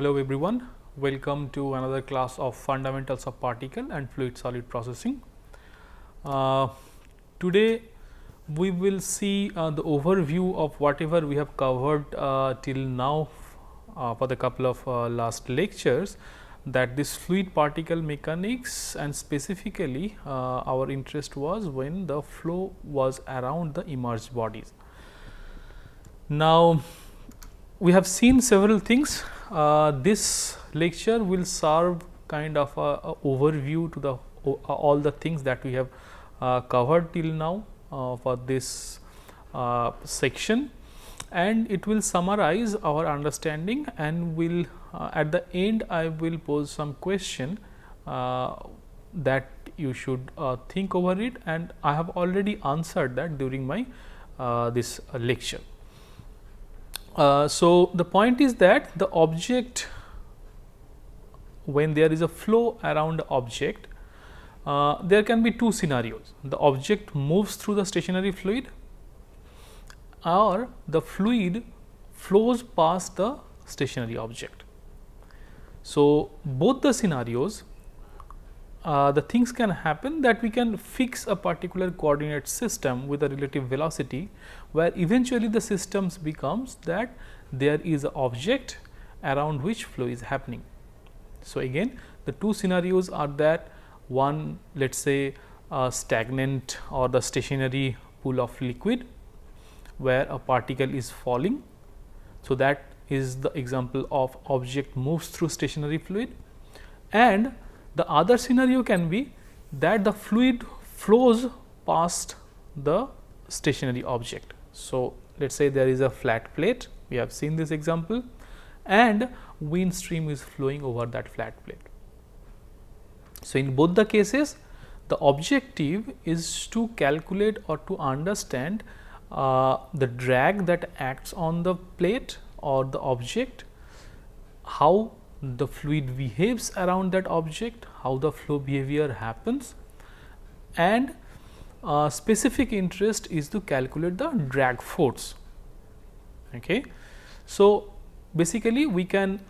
Hello everyone, welcome to another class of Fundamentals of Particle and Fluid Solid Processing. Today we will see the overview of whatever we have covered till now for the couple of last lectures, that this fluid particle mechanics, and specifically our interest was when the flow was around the immersed bodies. Now, we have seen several things. This lecture will serve kind of a overview to the all the things that we have covered till now for this section, and it will summarize our understanding, and will at the end I will pose some question that you should think over it, and I have already answered that during my this lecture. So, the point is that the object, when there is a flow around the object, there can be two scenarios. The object moves through the stationary fluid, or the fluid flows past the stationary object. So, both the scenarios, the things can happen that we can fix a particular coordinate system with a relative velocity, where eventually the systems becomes that there is an object around which flow is happening. So, again the two scenarios are that one, let us say a stagnant or the stationary pool of liquid where a particle is falling. So, that is the example of object moves through stationary fluid, and the other scenario can be that the fluid flows past the stationary object. So, let us say there is a flat plate, we have seen this example, and wind stream is flowing over that flat plate. So, in both the cases, the objective is to calculate or to understand the drag that acts on the plate or the object, how the fluid behaves around that object, how the flow behavior happens, and specific interest is to calculate the drag force. Okay. So, basically we can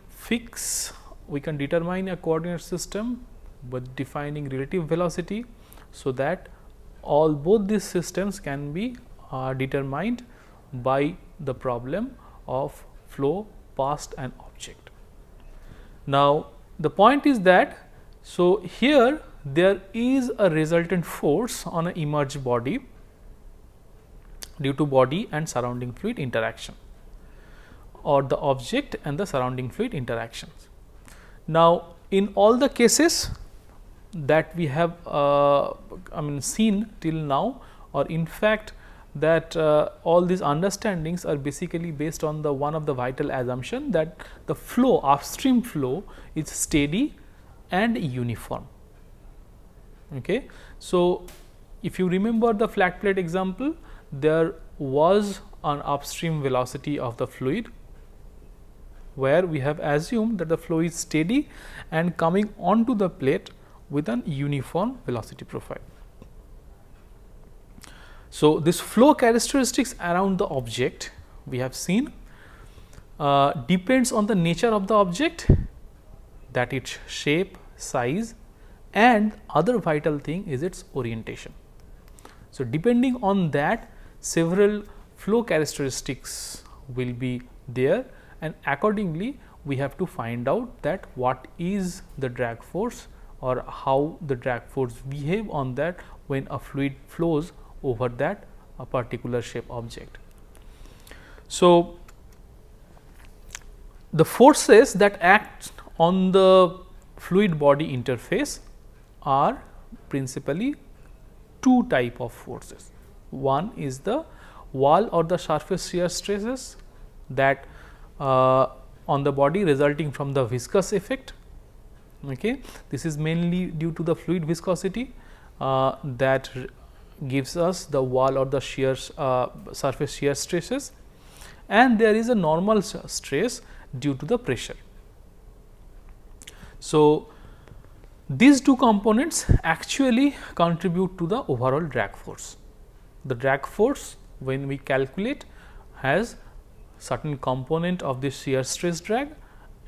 determine a coordinate system with defining relative velocity, so that both these systems can be determined by the problem of flow past an object. Now, the point is that, so here there is a resultant force on an immersed body due to body and surrounding fluid interaction, or the object and the surrounding fluid interactions. Now, in all the cases that we have seen till now, or in fact that all these understandings are basically based on the one of the vital assumption that the flow, upstream flow, is steady and uniform. Okay. So, if you remember the flat plate example, there was an upstream velocity of the fluid, where we have assumed that the flow is steady and coming onto the plate with an uniform velocity profile. So, this flow characteristics around the object we have seen depends on the nature of the object, that its shape, size, and other vital thing is its orientation. So, depending on that, several flow characteristics will be there, and accordingly we have to find out that what is the drag force, or how the drag force behave on that when a fluid flows over that a particular shape object. So, the forces that act on the fluid body interface are principally two type of forces. One is the wall or the surface shear stresses that on the body resulting from the viscous effect. Okay. This is mainly due to the fluid viscosity that gives us the wall or the surface shear stresses, and there is a normal stress due to the pressure. So, these two components actually contribute to the overall drag force. The drag force, when we calculate, has certain component of the shear stress drag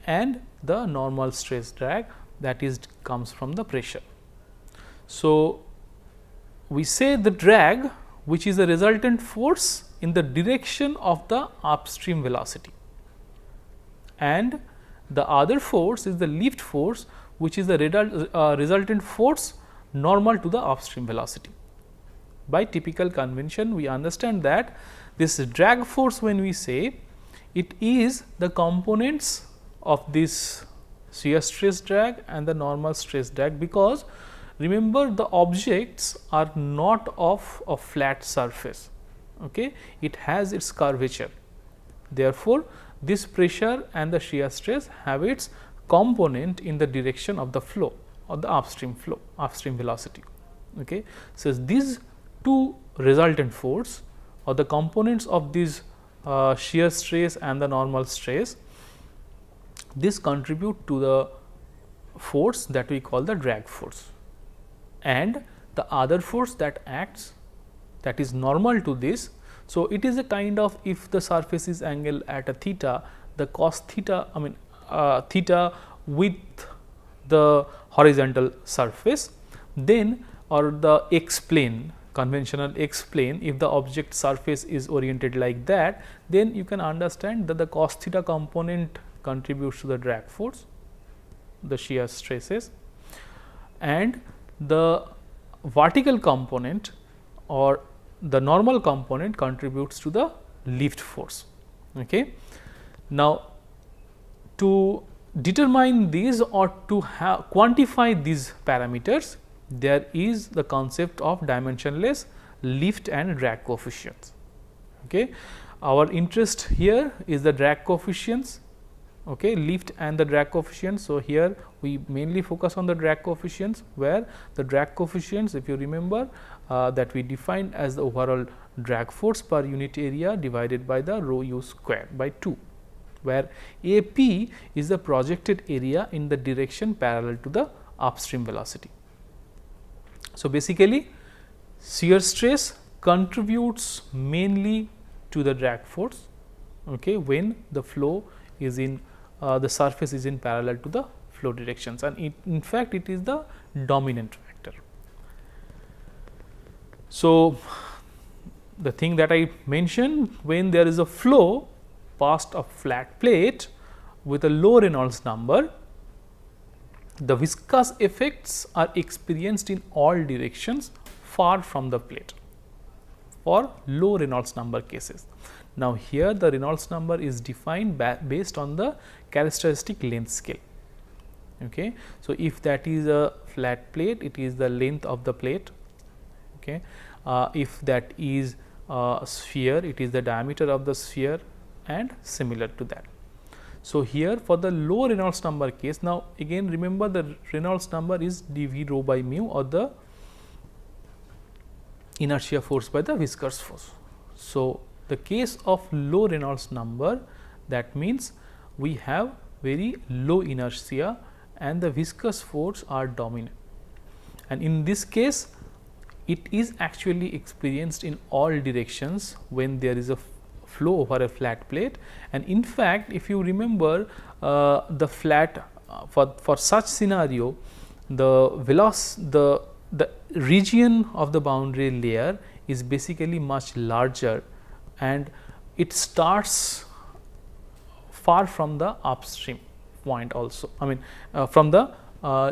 and the normal stress drag, that is comes from the pressure. So, we say the drag which is the resultant force in the direction of the upstream velocity, and the other force is the lift force which is the resultant force normal to the upstream velocity. By typical convention, we understand that this drag force, when we say, it is the components of this shear stress drag and the normal stress drag, because remember the objects are not of a flat surface, okay? It has its curvature. Therefore, this pressure and the shear stress have its component in the direction of the flow or the upstream flow, upstream velocity. Okay. So, these two resultant force or the components of this shear stress and the normal stress, this contribute to the force that we call the drag force, and the other force that acts, that is normal to this. So, it is a kind of, if the surface is angle at a theta, the cos theta, theta with the horizontal surface, then or the x plane, conventional x plane, if the object surface is oriented like that, then you can understand that the cos theta component contributes to the drag force, the shear stresses, and the vertical component or the normal component contributes to the lift force. Okay. Now, to determine these or to quantify these parameters, there is the concept of dimensionless lift and drag coefficients. Okay. Our interest here is the drag coefficients, okay, lift and the drag coefficients. So, here we mainly focus on the drag coefficients, where the drag coefficients, if you remember, that we defined as the overall drag force per unit area divided by the rho u square by 2, where A p is the projected area in the direction parallel to the upstream velocity. So, basically shear stress contributes mainly to the drag force, okay, when the flow is in the surface is in parallel to the flow directions, and in fact it is the dominant factor. So, the thing that I mentioned, when there is a flow past a flat plate with a low Reynolds number, the viscous effects are experienced in all directions far from the plate for low Reynolds number cases. Now, here the Reynolds number is defined based on the characteristic length scale. Okay. So, if that is a flat plate, it is the length of the plate. Okay. If that is a sphere, it is the diameter of the sphere, and similar to that. So, here for the low Reynolds number case, now again remember the Reynolds number is dV rho by mu, or the inertia force by the viscous force. So, the case of low Reynolds number, that means we have very low inertia and the viscous force are dominant, and in this case it is actually experienced in all directions when there is a flow over a flat plate. And in fact, if you remember the flat for such scenario, the region of the boundary layer is basically much larger, and it starts far from the upstream point also, from the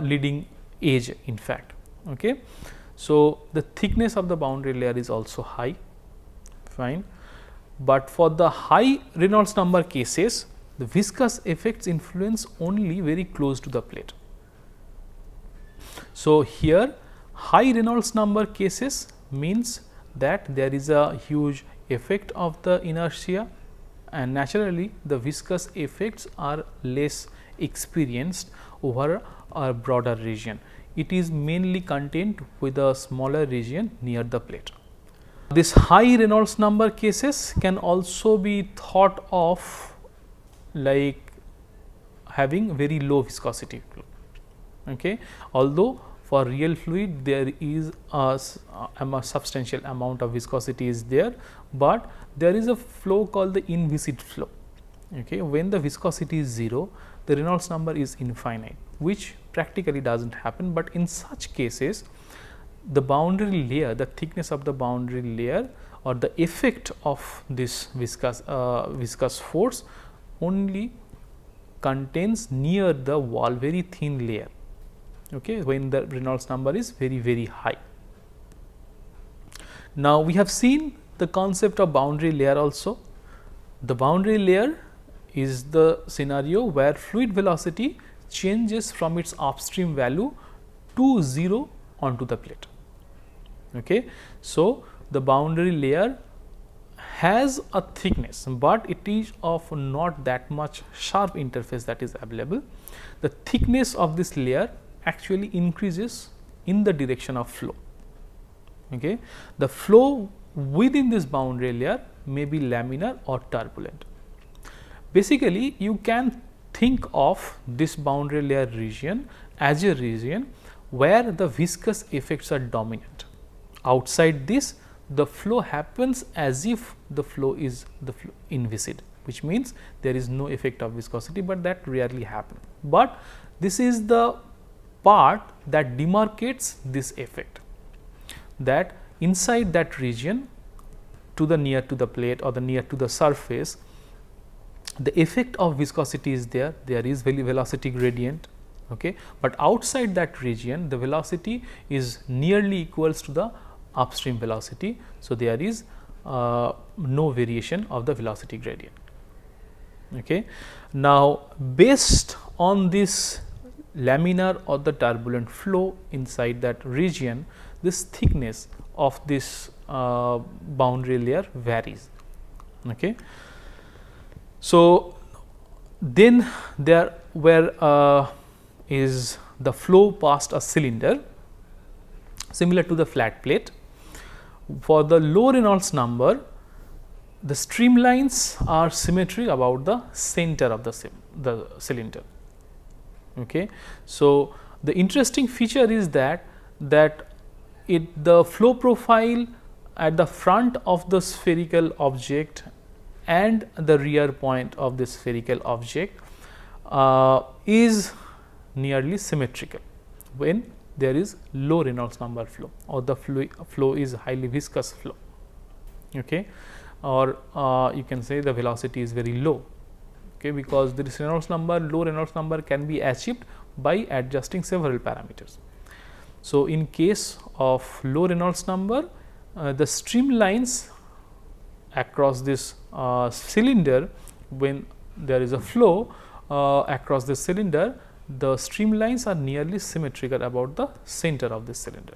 leading edge in fact. Okay. So, the thickness of the boundary layer is also high, fine, but for the high Reynolds number cases, the viscous effects influence only very close to the plate. So, here high Reynolds number cases means that there is a huge effect of the inertia, and naturally the viscous effects are less experienced over a broader region. It is mainly contained with a smaller region near the plate. This high Reynolds number cases can also be thought of like having very low viscosity. Okay. Although for real fluid there is a substantial amount of viscosity is there, but there is a flow called the inviscid flow. Okay. When the viscosity is 0, the Reynolds number is infinite, which practically does not happen, but in such cases the boundary layer, the thickness of the boundary layer or the effect of this viscous force only contains near the wall very thin layer, okay, when the Reynolds number is very high. Now, we have seen the concept of boundary layer also. The boundary layer is the scenario where fluid velocity changes from its upstream value to 0 onto the plate. Okay. So, the boundary layer has a thickness, but it is of not that much sharp interface that is available. The thickness of this layer actually increases in the direction of flow. Okay. The flow within this boundary layer may be laminar or turbulent. Basically, you can think of this boundary layer region as a region where the viscous effects are dominant. Outside this, the flow happens as if the flow is inviscid, which means there is no effect of viscosity, but that rarely happens. But this is the part that demarcates this effect, that inside that region to the near to the plate or the near to the surface, the effect of viscosity is there is velocity gradient, okay, but outside that region the velocity is nearly equals to the upstream velocity. So, there is no variation of the velocity gradient. Okay. Now, based on this laminar or the turbulent flow inside that region, this thickness of this boundary layer varies. Okay. So, then there where is the flow past a cylinder similar to the flat plate. For the low Reynolds number, the streamlines are symmetric about the center of the cylinder. Okay. So, the interesting feature is that the flow profile at the front of the spherical object and the rear point of the spherical object is nearly symmetrical when there is low Reynolds number flow or the flow is highly viscous flow, okay, or you can say the velocity is very low, okay, because this Reynolds number, low Reynolds number can be achieved by adjusting several parameters. So, in case of low Reynolds number, the streamlines across this cylinder, when there is a flow across this cylinder, the streamlines are nearly symmetrical about the center of this cylinder.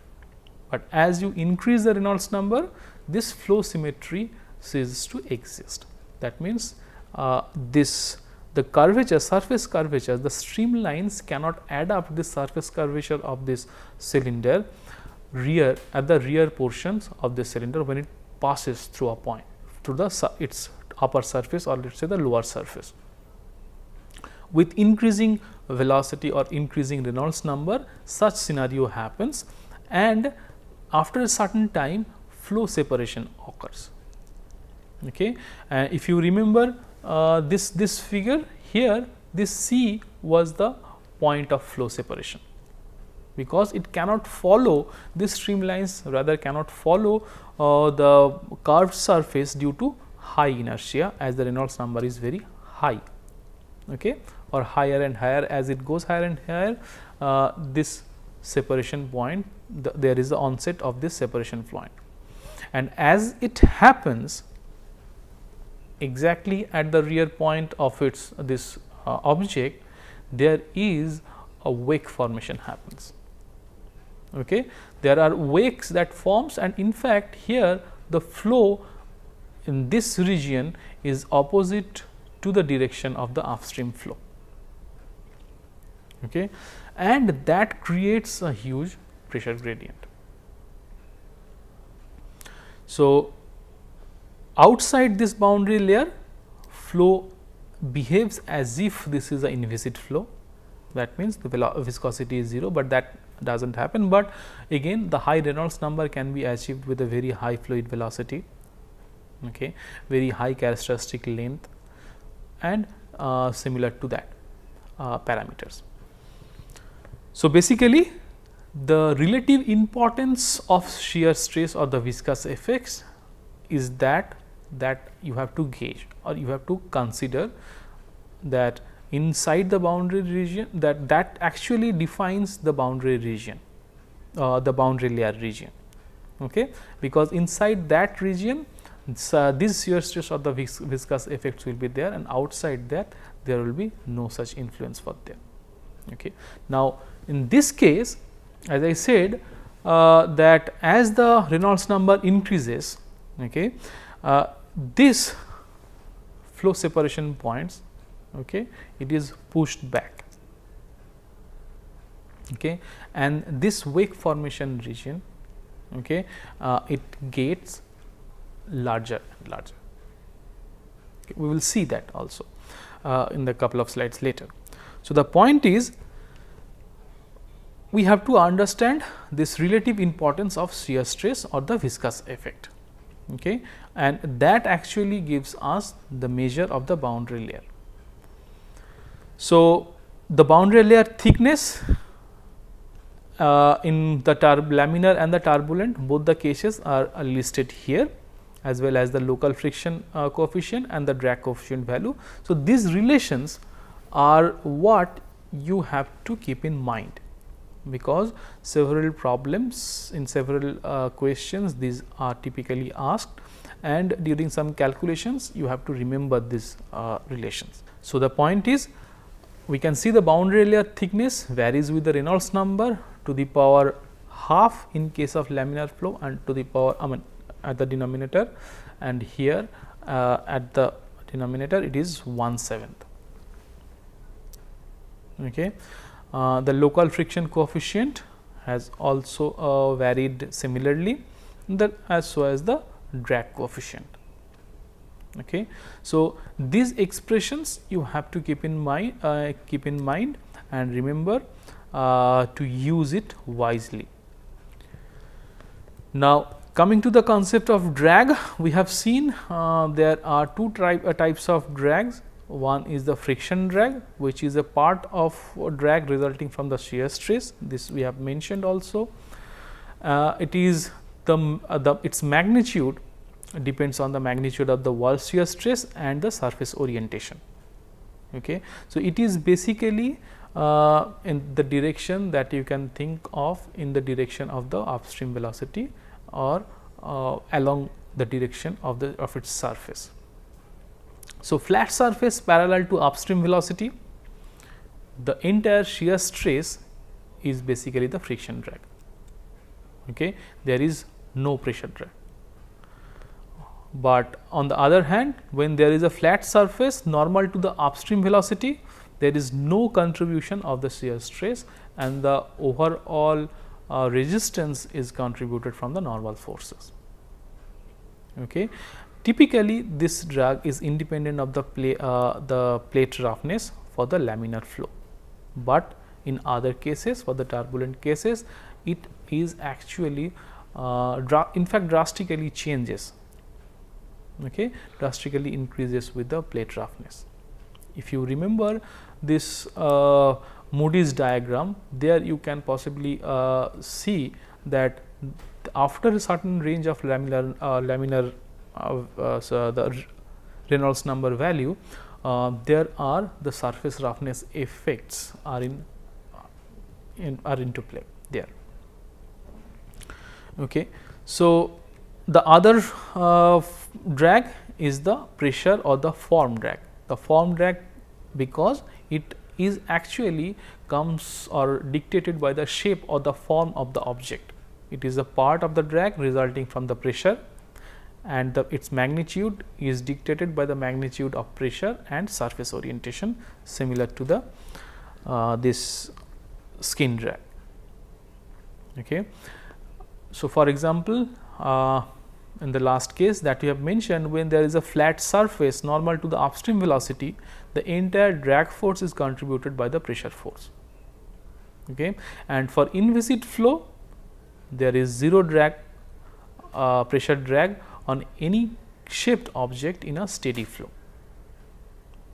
But as you increase the Reynolds number, this flow symmetry ceases to exist. That means, the curvature, surface curvature, the streamlines cannot add up the surface curvature of this cylinder at the rear portions of the cylinder when it passes through a point to its upper surface, or let us say the lower surface. With increasing velocity or increasing Reynolds number, such scenario happens, and after a certain time flow separation occurs. Okay. If you remember this figure here, this C was the point of flow separation, because it cannot follow this streamlines, rather cannot follow the curved surface due to high inertia, as the Reynolds number is very high, okay, or higher and higher. As it goes higher and higher, this separation point, there is the onset of this separation point, and as it happens exactly at the rear point of this object, there is a wake formation happens. Okay. There are wakes that forms, and in fact, here the flow in this region is opposite to the direction of the upstream flow, okay, and that creates a huge pressure gradient. So, outside this boundary layer, flow behaves as if this is an inviscid flow. That means the viscosity is 0, but that does not happen. But again, the high Reynolds number can be achieved with a very high fluid velocity, okay, very high characteristic length, and similar to that. parameters. So, basically the relative importance of shear stress or the viscous effects is that you have to gauge, or you have to consider that inside the boundary region, that actually defines the boundary region, the boundary layer region, okay? Because inside that region this shear stress or the viscous effects will be there, and outside that there will be no such influence for them, okay? Now, in this case, as I said, that as the Reynolds number increases, okay, this flow separation points, okay, it is pushed back, okay, and this wake formation region, okay, it gets larger and larger. Okay, we will see that also in the couple of slides later. So, the point is, we have to understand this relative importance of shear stress or the viscous effect, okay, and that actually gives us the measure of the boundary layer. So, the boundary layer thickness in the laminar and the turbulent, both the cases are listed here, as well as the local friction coefficient and the drag coefficient value. So, these relations are what you have to keep in mind, because several problems in several questions these are typically asked, and during some calculations you have to remember these relations. So, the point is, we can see the boundary layer thickness varies with the Reynolds number to the power half in case of laminar flow, and to the power at the denominator, and here at the denominator it is 1/7. Okay. The local friction coefficient has also varied similarly, as well as the drag coefficient. Okay. So, these expressions you have to keep in mind and remember to use it wisely. Now, coming to the concept of drag, we have seen there are two types of drags. One is the friction drag, which is a part of drag resulting from the shear stress. This we have mentioned also. It is its magnitude depends on the magnitude of the wall shear stress and the surface orientation. Okay. So, it is basically in the direction that you can think of, in the direction of the upstream velocity, or along the direction of its surface. So, flat surface parallel to upstream velocity, the entire shear stress is basically the friction drag. Okay. There is no pressure drag. But on the other hand, when there is a flat surface normal to the upstream velocity, there is no contribution of the shear stress, and the overall resistance is contributed from the normal forces. Okay. Typically, this drag is independent of the plate roughness for the laminar flow, but in other cases, for the turbulent cases, it is actually in fact drastically changes. Okay, drastically increases with the plate roughness. If you remember this Moody's diagram, there you can possibly see that after a certain range of laminar so the Reynolds number value, there are the surface roughness effects are into play there. Okay. So, the other drag is the pressure or the form drag. The form drag, because it is actually comes or dictated by the shape or the form of the object. It is a part of the drag resulting from the pressure, and its magnitude is dictated by the magnitude of pressure and surface orientation, similar to the this skin drag. Okay. So, for example, in the last case that we have mentioned, when there is a flat surface normal to the upstream velocity, the entire drag force is contributed by the pressure force. Okay. And for inviscid flow, there is zero drag pressure drag on any shaped object in a steady flow.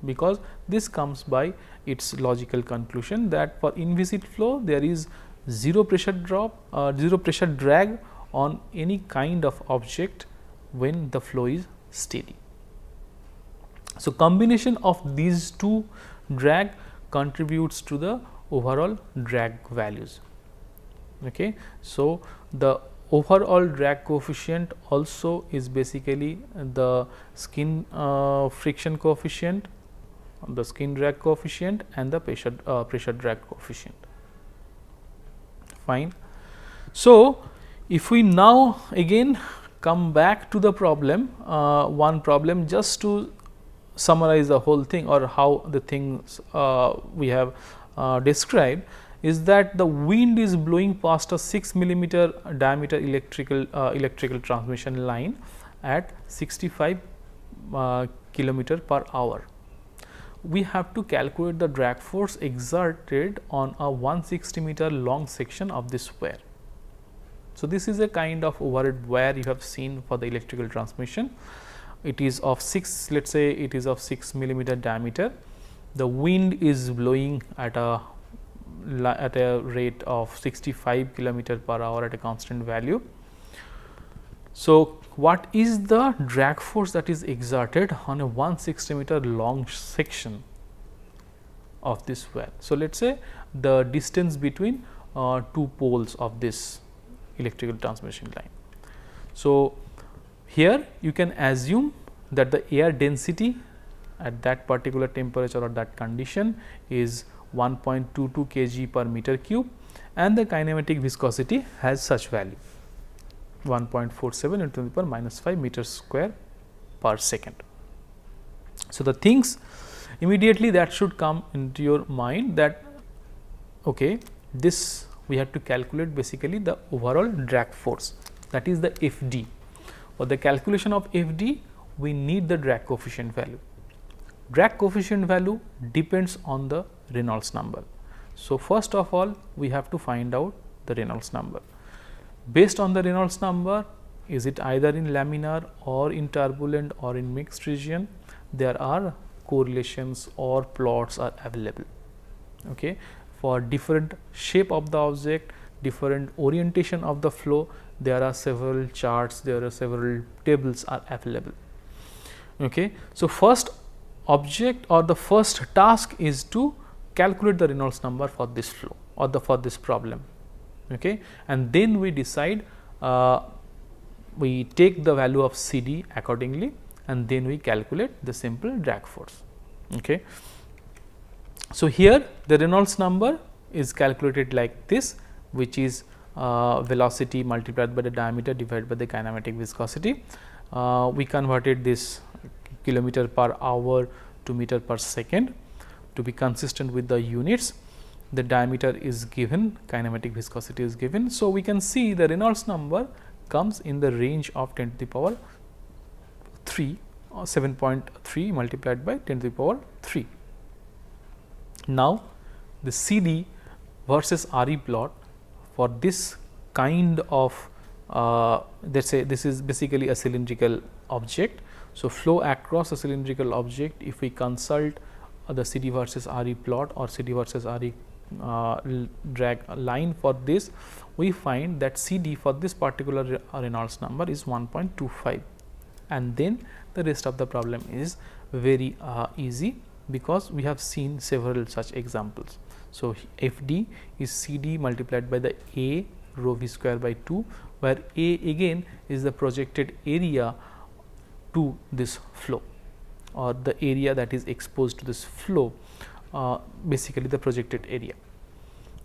because this comes by its logical conclusion that for inviscid flow there is zero pressure drop, zero pressure drag on any kind of object when the flow is steady. So, combination of these two drag contributes to the overall drag values. Okay. So, the overall drag coefficient also is basically the skin friction coefficient, the skin drag coefficient and the pressure drag coefficient. Fine. So, if we now again come back to the problem, one problem, just to summarize the whole thing or how the things we have described, is that the wind is blowing past a 6 millimeter diameter electrical transmission line at 65 kilometer per hour. We have to calculate the drag force exerted on a 160 meter long section of this wire. So, this is a kind of overhead wire you have seen for the electrical transmission. It is of 6, let us say it is of 6 millimeter diameter. The wind is blowing at a rate of 65 kilometer per hour at a constant value. So, what is the drag force that is exerted on a 160 meter long section of this wire? So, let us say the distance between two poles of this electrical transmission line. So, here you can assume that the air density at that particular temperature or that condition is 1.22 kg per meter cube and the kinematic viscosity has such value 1.47 into the power minus 5 meters square per second. So, the things immediately that should come into your mind that okay, this we have to calculate basically the overall drag force, that is the Fd. For the calculation of Fd, we need the drag coefficient value. Drag coefficient value depends on the Reynolds number. So, first of all we have to find out the Reynolds number. Based on the Reynolds number, is it either in laminar or in turbulent or in mixed region, there are correlations or plots are available. Okay. For different shape of the object, different orientation of the flow, there are several charts, there are several tables are available. Okay. So, first object or the first task is to calculate the Reynolds number for this flow or for this problem. Okay. And then we decide, we take the value of CD accordingly and then we calculate the simple drag force. Okay. So, here the Reynolds number is calculated like this, which is velocity multiplied by the diameter divided by the kinematic viscosity. We converted this kilometer per hour to meter per second to be consistent with the units. The diameter is given, kinematic viscosity is given. So, we can see the Reynolds number comes in the range of 10 to the power 3 or 7.3 multiplied by 10 to the power 3. Now, the CD versus RE plot for this kind of let us say this is basically a cylindrical object. So, flow across a cylindrical object, if we consult the CD versus RE plot or CD versus RE drag line for this, we find that CD for this particular Reynolds number is 1.25, and then the rest of the problem is very easy, because we have seen several such examples. So, Fd is CD multiplied by the A rho v square by 2, where A again is the projected area to this flow or the area that is exposed to this flow, basically the projected area.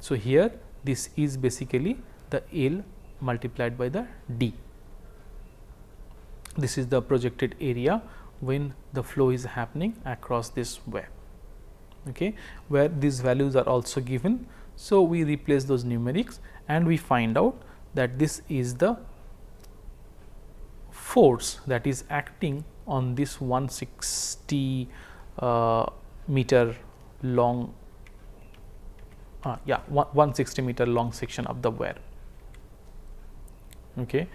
So, here this is basically the L multiplied by the D. This is the projected area when the flow is happening across this wire, okay, where these values are also given. So, we replace those numerics and we find out that this is the force that is acting on this 160 meter long 160 meter long section of the wire. Okay.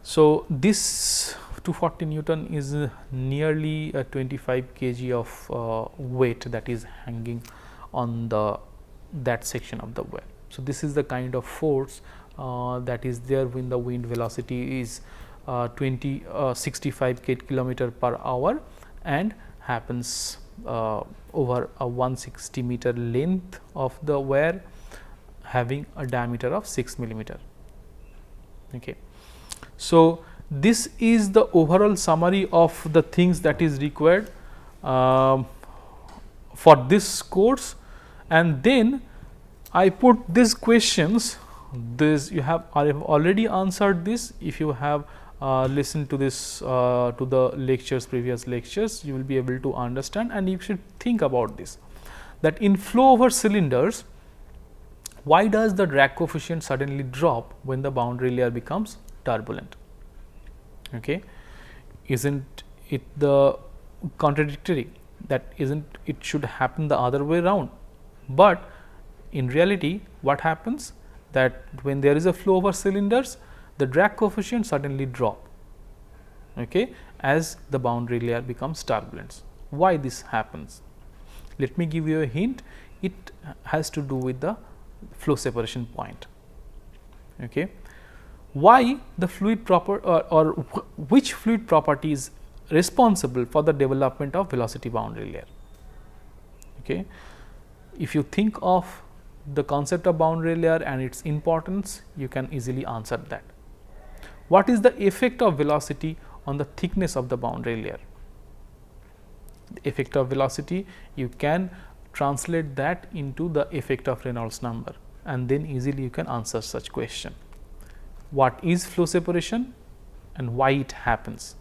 So, this 240 Newton is nearly 25 kg of weight that is hanging on that section of the well. So, this is the kind of force that is there when the wind velocity is 65 kilometer per hour and happens over a 160 meter length of the wire having a diameter of 6 millimeter. Okay. So, this is the overall summary of the things that is required for this course, and then I put these questions. This I have already answered this. If you have listened to this to the lectures, previous lectures, you will be able to understand, and you should think about this, that in flow over cylinders, why does the drag coefficient suddenly drop when the boundary layer becomes turbulent? Okay. Isn't it the contradictory? That isn't it should happen the other way around, but in reality what happens, that when there is a flow over cylinders, the drag coefficient suddenly drop, okay, as the boundary layer becomes turbulent. Why this happens? Let me give you a hint. It has to do with the flow separation point. Okay. Why the fluid or which fluid property is responsible for the development of velocity boundary layer? Okay. If you think of the concept of boundary layer and its importance, you can easily answer that. What is the effect of velocity on the thickness of the boundary layer? The effect of velocity, you can translate that into the effect of Reynolds number, and then easily you can answer such question. What is flow separation and why it happens?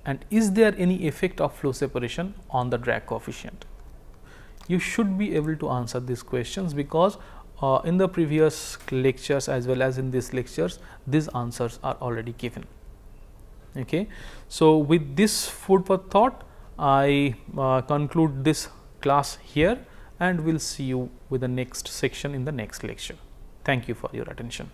And is there any effect of flow separation on the drag coefficient? You should be able to answer these questions, because in the previous lectures as well as in these lectures, these answers are already given. Okay. So, with this food for thought, I conclude this class here, and we will see you with the next section in the next lecture. Thank you for your attention.